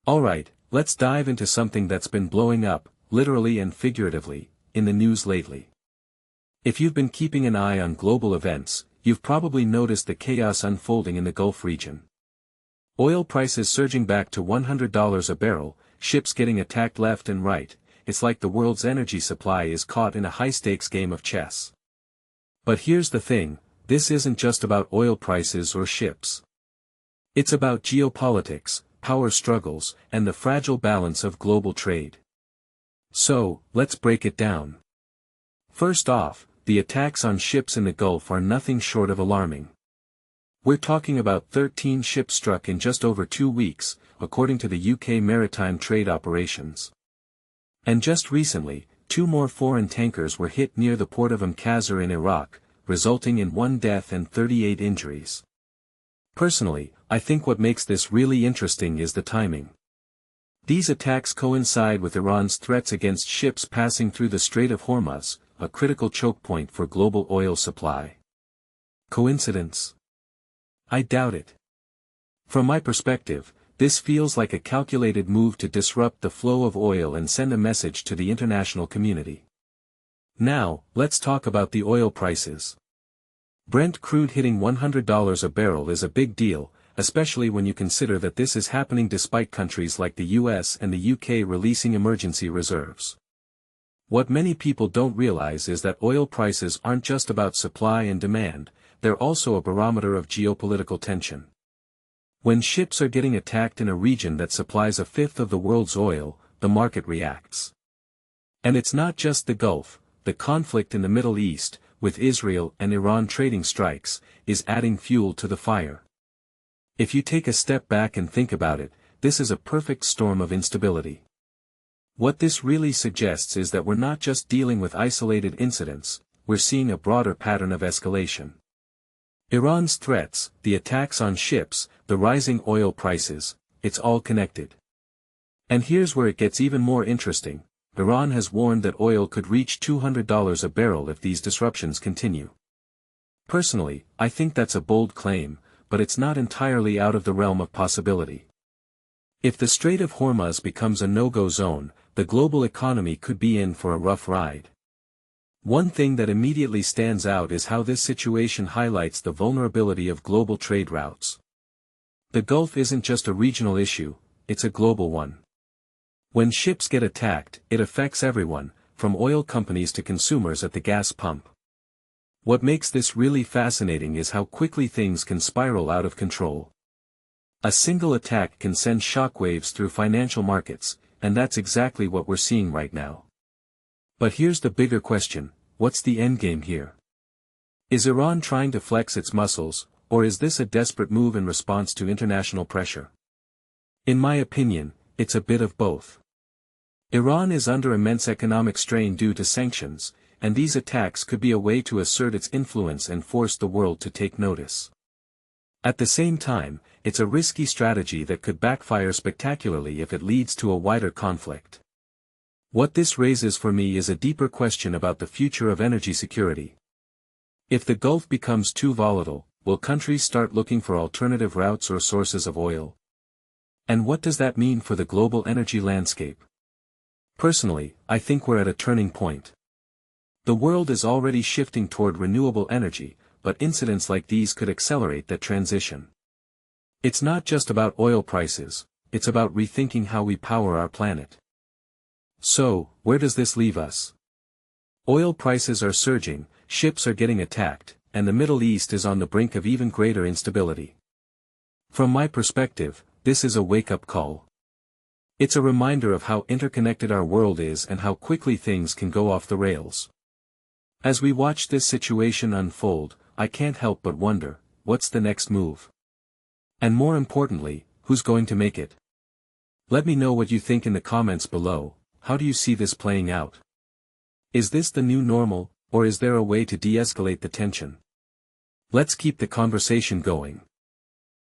Alright, let's dive into something that's been blowing up, literally and figuratively, in the news lately. If you've been keeping an eye on global events, you've probably noticed the chaos unfolding in the Gulf region. Oil prices surging back to $100 a barrel, ships getting attacked left and right. It's like the world's energy supply is caught in a high-stakes game of chess. But here's the thing, this isn't just about oil prices or ships. It's about geopolitics, power struggles, and the fragile balance of global trade. So, let's break it down. First off, the attacks on ships in the Gulf are nothing short of alarming. We're talking about 13 ships struck in just over 2 weeks, according to the UK Maritime Trade Operations. And just recently, 2 more foreign tankers were hit near the port of Amidst in Iraq, resulting in 1 death and 38 injuries. Personally, I think what makes this really interesting is the timing. These attacks coincide with Iran's threats against ships passing through the Strait of Hormuz, a critical choke point for global oil supply. Coincidence? I doubt it. From my perspective, this feels like a calculated move to disrupt the flow of oil and send a message to the international community. Now, let's talk about the oil prices. Brent crude hitting $100 a barrel is a big deal, especially when you consider that this is happening despite countries like the US and the UK releasing emergency reserves. What many people don't realize is that oil prices aren't just about supply and demand, they're also a barometer of geopolitical tension. When ships are getting attacked in a region that supplies a fifth of the world's oil, the market reacts. And it's not just the Gulf, the conflict in the Middle East, with Israel and Iran trading strikes, is adding fuel to the fire. If you take a step back and think about it, this is a perfect storm of instability. What this really suggests is that we're not just dealing with isolated incidents, we're seeing a broader pattern of escalation. Iran's threats, the attacks on ships, the rising oil prices, it's all connected. And here's where it gets even more interesting. Iran has warned that oil could reach $200 a barrel if these disruptions continue. Personally, I think that's a bold claim, but it's not entirely out of the realm of possibility. If the Strait of Hormuz becomes a no-go zone, the global economy could be in for a rough ride. One thing that immediately stands out is how this situation highlights the vulnerability of global trade routes. The Gulf isn't just a regional issue, it's a global one. When ships get attacked, it affects everyone, from oil companies to consumers at the gas pump. What makes this really fascinating is how quickly things can spiral out of control. A single attack can send shockwaves through financial markets, and that's exactly what we're seeing right now. But here's the bigger question, what's the endgame here? Is Iran trying to flex its muscles, or is this a desperate move in response to international pressure? In my opinion, it's a bit of both. Iran is under immense economic strain due to sanctions, and these attacks could be a way to assert its influence and force the world to take notice. At the same time, it's a risky strategy that could backfire spectacularly if it leads to a wider conflict. What this raises for me is a deeper question about the future of energy security. If the Gulf becomes too volatile, will countries start looking for alternative routes or sources of oil? And what does that mean for the global energy landscape? Personally, I think we're at a turning point. The world is already shifting toward renewable energy, but incidents like these could accelerate that transition. It's not just about oil prices, it's about rethinking how we power our planet. So, where does this leave us? Oil prices are surging, ships are getting attacked, and the Middle East is on the brink of even greater instability. From my perspective, this is a wake-up call. It's a reminder of how interconnected our world is and how quickly things can go off the rails. As we watch this situation unfold, I can't help but wonder, what's the next move? And more importantly, who's going to make it? Let me know what you think in the comments below. How do you see this playing out? Is this the new normal, or is there a way to de-escalate the tension? Let's keep the conversation going.